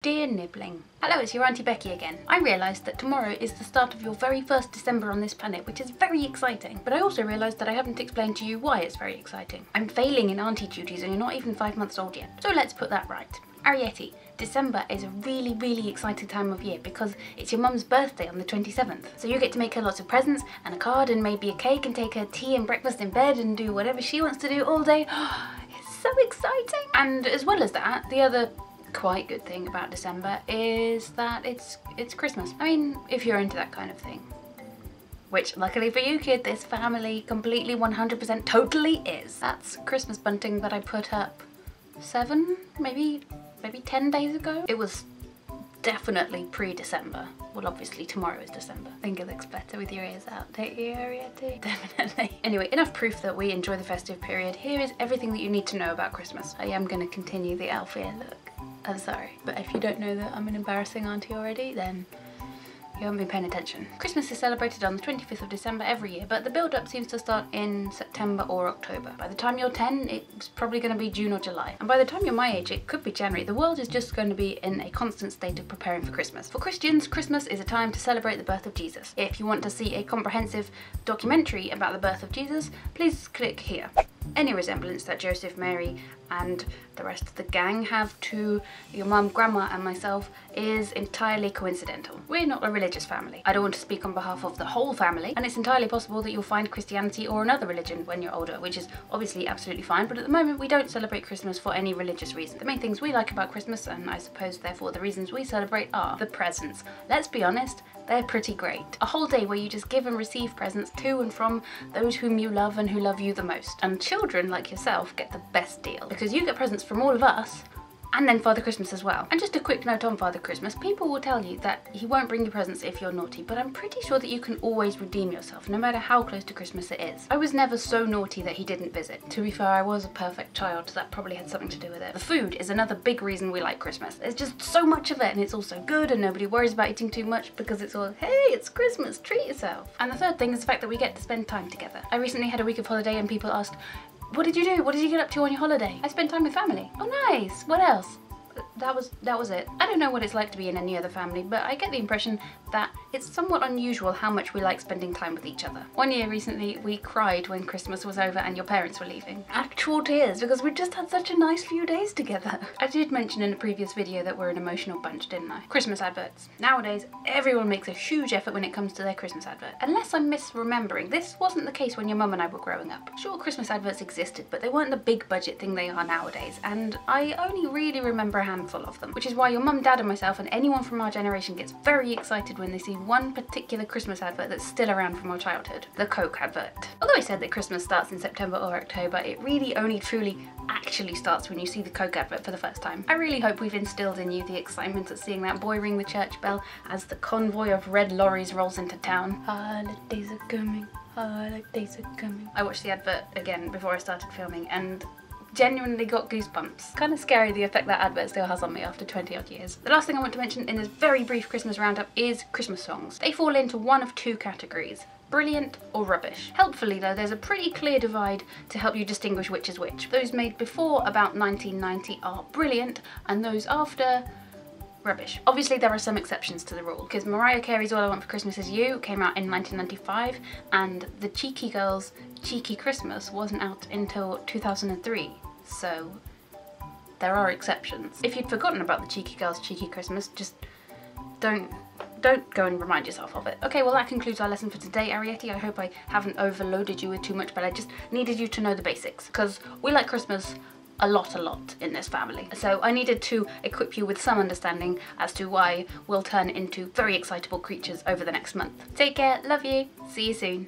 Dear Nibling, hello, it's your Auntie Becky again. I realised that tomorrow is the start of your very first December on this planet, which is very exciting. But I also realised that I haven't explained to you why it's very exciting. I'm failing in auntie duties and you're not even 5 months old yet. So let's put that right. Arrietty, December is a really exciting time of year because it's your mum's birthday on the 27th. So you get to make her lots of presents and a card and maybe a cake and take her tea and breakfast in bed and do whatever she wants to do all day. It's so exciting! And as well as that, the other quite good thing about December is that it's Christmas. I mean, if you're into that kind of thing. Which, luckily for you kid, this family completely 100% totally is. That's Christmas bunting that I put up 7, maybe 10 days ago. It was definitely pre-December. Well, obviously tomorrow is December. I think it looks better with your ears out, don't you, Arrietty? Definitely. Anyway, enough proof that we enjoy the festive period. Here is everything that you need to know about Christmas. I am going to continue the Alfie look. I'm sorry, but if you don't know that I'm an embarrassing auntie already, then you haven't been paying attention. Christmas is celebrated on the 25th of December every year, but the build-up seems to start in September or October. By the time you're 10, it's probably going to be June or July. And by the time you're my age, it could be January. The world is just going to be in a constant state of preparing for Christmas. For Christians, Christmas is a time to celebrate the birth of Jesus. If you want to see a comprehensive documentary about the birth of Jesus, please click here. Any resemblance that Joseph, Mary and the rest of the gang have to your mum, grandma and myself is entirely coincidental. We're not a religious family. I don't want to speak on behalf of the whole family, and it's entirely possible that you'll find Christianity or another religion when you're older, which is obviously absolutely fine, but at the moment we don't celebrate Christmas for any religious reason. The main things we like about Christmas, and I suppose therefore the reasons we celebrate, are the presents. Let's be honest, they're pretty great. A whole day where you just give and receive presents to and from those whom you love and who love you the most. And children like yourself get the best deal because you get presents from all of us and then Father Christmas as well. And just a quick note on Father Christmas, people will tell you that he won't bring you presents if you're naughty, but I'm pretty sure that you can always redeem yourself, no matter how close to Christmas it is. I was never so naughty that he didn't visit. To be fair, I was a perfect child, so that probably had something to do with it. The food is another big reason we like Christmas. There's just so much of it, and it's also good, and nobody worries about eating too much because it's all, hey, it's Christmas, treat yourself. And the third thing is the fact that we get to spend time together. I recently had a week of holiday and people asked, what did you do? What did you get up to on your holiday? I spent time with family. Oh nice, what else? That was it. I don't know what it's like to be in any other family, but I get the impression that it's somewhat unusual how much we like spending time with each other. One year recently, we cried when Christmas was over and your parents were leaving. Actual tears, because we just had such a nice few days together. I did mention in a previous video that we're an emotional bunch, didn't I? Christmas adverts. Nowadays, everyone makes a huge effort when it comes to their Christmas advert. Unless I'm misremembering, this wasn't the case when your mum and I were growing up. Sure, Christmas adverts existed, but they weren't the big budget thing they are nowadays, and I only really remember a handful of them, which is why your mum, dad and myself and anyone from our generation gets very excited when they see one particular Christmas advert that's still around from our childhood, the Coke advert. Although I said that Christmas starts in September or October, it really only truly actually starts when you see the Coke advert for the first time. I really hope we've instilled in you the excitement of seeing that boy ring the church bell as the convoy of red lorries rolls into town. Holidays are coming, holidays are coming. I watched the advert again before I started filming and genuinely got goosebumps. Kind of scary the effect that advert still has on me after 20 odd years. The last thing I want to mention in this very brief Christmas roundup is Christmas songs. They fall into one of two categories: brilliant or rubbish. Helpfully though, there's a pretty clear divide to help you distinguish which is which. Those made before about 1990 are brilliant and those after, rubbish. Obviously there are some exceptions to the rule, because Mariah Carey's All I Want for Christmas Is You came out in 1995 and the Cheeky Girls' Cheeky Christmas wasn't out until 2003, so there are exceptions. If you'd forgotten about the Cheeky Girls' Cheeky Christmas, just don't go and remind yourself of it. Okay, well that concludes our lesson for today, Arrietty. I hope I haven't overloaded you with too much, but I just needed you to know the basics, because we like Christmas a lot in this family. So I needed to equip you with some understanding as to why we'll turn into very excitable creatures over the next month. Take care, love you, see you soon.